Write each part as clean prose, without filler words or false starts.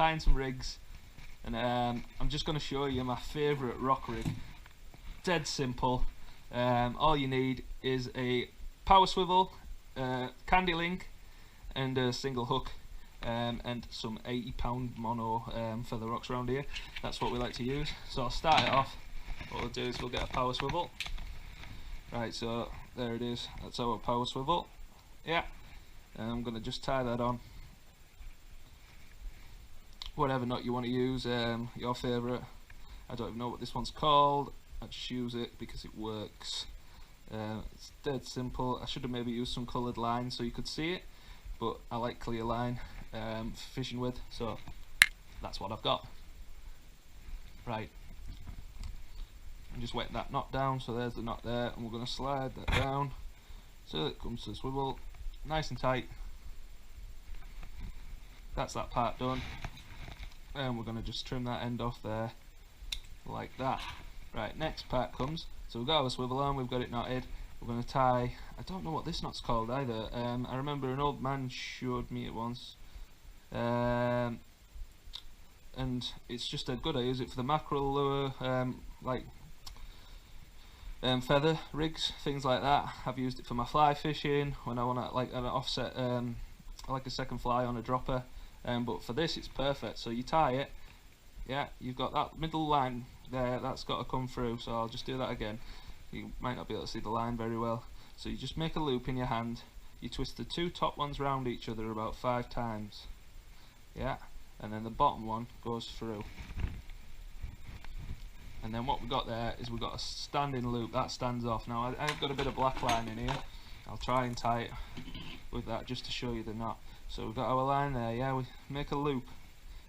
tying some rigs, and I'm just going to show you my favourite rock rig. Dead simple. All you need is a power swivel, candy link, and a single hook, and some 80-pound mono for the rocks around here. That's what we like to use. So I'll start it off. What we'll do is we'll get a power swivel. Right, so there it is. That's our power swivel. Yeah, and I'm going to just tie that on. Whatever knot you want to use, your favourite. I don't even know what this one's called. I just use it because it works. It's dead simple. I should have maybe used some coloured line so you could see it, but I like clear line for fishing with, so that's what I've got. Right, and just wet that knot down, so there's the knot there, and we're going to slide that down so it comes to the swivel, nice and tight. That's that part done, and we're going to just trim that end off there like that. Right, next part comes, so we've got our swivel on, we've got it knotted. We're going to tie, I don't know what this knot's called either. I remember an old man showed me it once, and it's just a good. I use it for the mackerel lure, like feather rigs, things like that. I've used it for my fly fishing when I want to like an offset, like a second fly on a dropper. But for this, it's perfect. So you tie it. Yeah, you've got that middle line there. That's got to come through. So I'll just do that again. You might not be able to see the line very well. So you just make a loop in your hand. You twist the two top ones round each other about 5 times. Yeah, and then the bottom one goes through. And then what we've got there is we've got a standing loop that stands off. Now I've got a bit of black line in here. I'll try and tie it with that just to show you the knot. So we've got our line there, yeah, we make a loop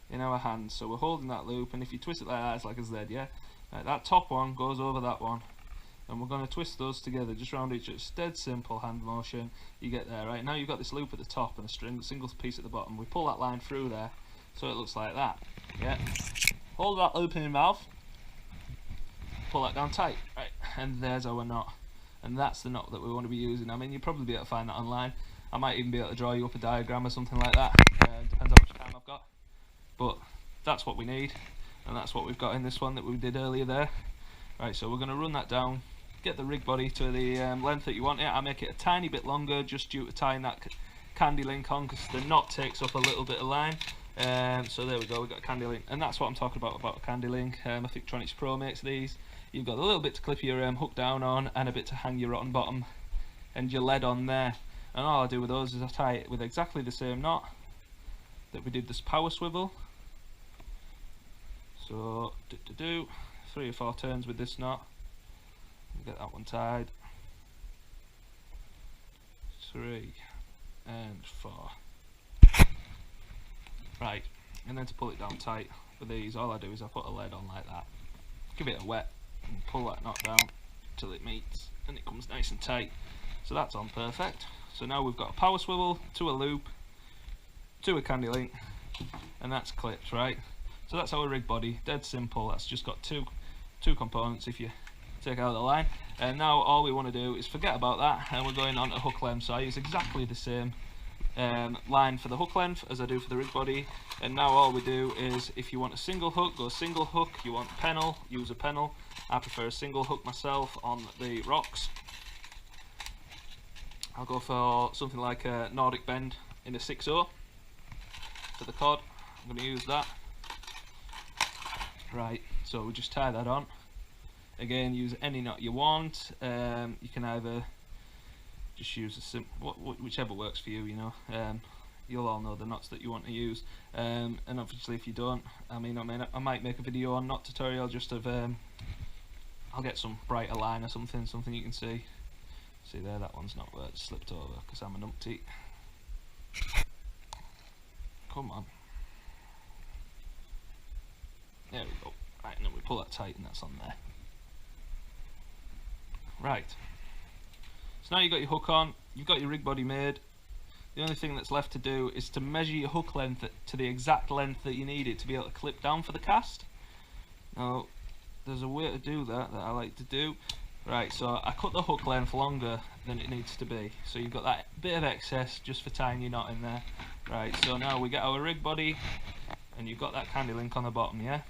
in our hand. So we're holding that loop, and if you twist it like that, it's like a Z, yeah? Right, that top one goes over that one. And we're going to twist those together just round each other. It's dead simple hand motion. You get there, right? Now you've got this loop at the top and a single piece at the bottom. We pull that line through there so it looks like that. Yeah. Hold that loop in your mouth. Pull that down tight. Right. And there's our knot. And that's the knot that we want to be using. I mean, you'll probably be able to find that online. I might even be able to draw you up a diagram or something like that. Depends how much time I've got. But that's what we need. And that's what we've got in this one that we did earlier there. Right, so we're going to run that down. Get the rig body to the length that you want it. I make it a tiny bit longer just due to tying that candy link on, because the knot takes up a little bit of line. So there we go, we've got a candy link, and that's what I'm talking about a candy link. I think Tronics Pro makes these. You've got a little bit to clip your hook down on and a bit to hang your rotten bottom and your lead on there. And all I do with those is I tie it with exactly the same knot that we did this power swivel. So 3 or 4 turns with this knot. Get that one tied. 3 and 4. Right, and then to pull it down tight with these, all I do is I put a lead on like that. Give it a wet and pull that knot down till it meets and it comes nice and tight. So that's on perfect. So now we've got a power swivel to a loop to a candy link, and that's clipped, right? So that's our rig body, dead simple. That's just got two components if you take out the line. And now all we want to do is forget about that, and we're going on to hook length. So I use exactly the same line for the hook length as I do for the rig body. And now all we do is, if you want a single hook, go single hook. You want pennel, use a pennel. I prefer a single hook myself on the rocks. I'll go for something like a Nordic bend in a 6/0 for the cod. I'm going to use that. Right, so we just tie that on. Again, use any knot you want. You can either just use whichever works for you, you know. You'll all know the knots that you want to use. And obviously if you don't, I might make a video on knot tutorial just of, I'll get some brighter line or something you can see. See there, that one's not where it slipped over because I'm a numpty. Come on. There we go. Right, and then we pull that tight and that's on there. Right. So now you've got your hook on, you've got your rig body made. The only thing that's left to do is to measure your hook length to the exact length that you need it to be able to clip down for the cast. Now, there's a way to do that I like to do. Right, so I cut the hook length longer than it needs to be. So you've got that bit of excess just for tying your knot in there. Right, so now we get our rig body and you've got that candy link on the bottom, yeah?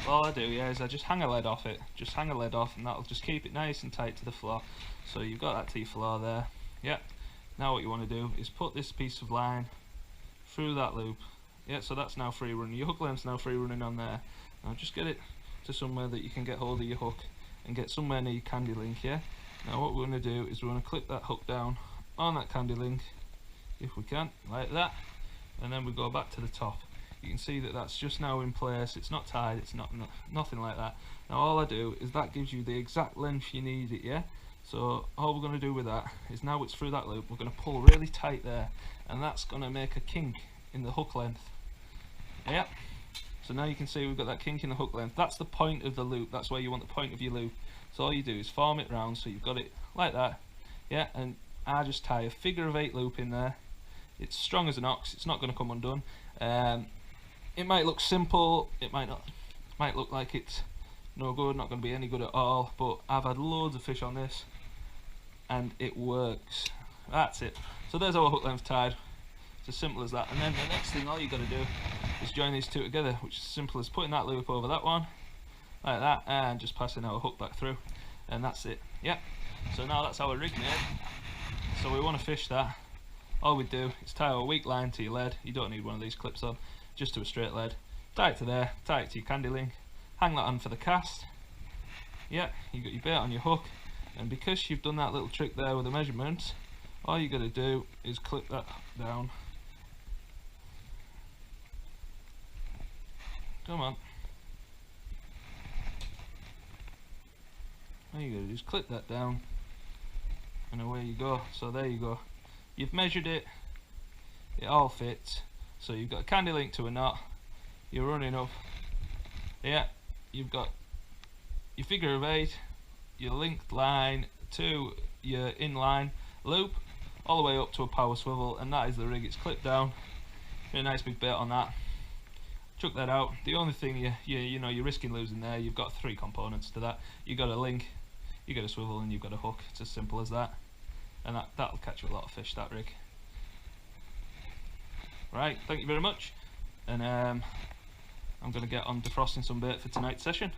All I do, yeah, is I just hang a lead off it, and that'll just keep it nice and tight to the floor. So you've got that to your floor there, yeah. Now what you want to do is put this piece of line through that loop, yeah, so that's now free running. Your hook length's now free running on there. Now just get it to somewhere that you can get hold of your hook and get somewhere near your candy link, yeah. Now what we're going to do is we're going to clip that hook down on that candy link, if we can, like that, and then we go back to the top. You can see that that's just now in place, it's not tied, it's nothing like that. Now all I do is that gives you the exact length you need it, yeah? So all we're going to do with that is now it's through that loop, we're going to pull really tight there, and that's going to make a kink in the hook length, yeah? So now you can see we've got that kink in the hook length. That's the point of the loop, that's where you want the point of your loop. So all you do is form it round, so you've got it like that, yeah? And I just tie a figure of 8 loop in there. It's strong as an ox, it's not going to come undone. It might look simple, it might not, it might look like it's no good, not going to be any good at all, but I've had loads of fish on this and it works. That's it. So there's our hook length tied. It's as simple as that. And then the next thing, all you got to do is join these two together, which is as simple as putting that loop over that one like that and just passing our hook back through, and that's it. Yeah, so now that's our rig made. So we want to fish that. All we do is tie our weak line to your lead. You don't need one of these clips on, just to a straight lead. Tie it to there, tie it to your candy link, hang that on for the cast. Yeah, you got your bait on your hook, and because you've done that little trick there with the measurements, all you got to do is clip that down. Come on. All you got to do is clip that down, and away you go. So there you go. You've measured it, it all fits. So you've got a candy link to a knot, you're running up, yeah, you've got your figure of 8, your linked line to your inline loop, all the way up to a power swivel, and that is the rig. It's clipped down, a nice big bait on that. Chuck that out. The only thing you know you're risking losing there, you've got 3 components to that. You've got a link, you've got a swivel, and you've got a hook. It's as simple as that, and that'll catch you a lot of fish, that rig. Right, thank you very much, and I'm going to get on defrosting some bait for tonight's session.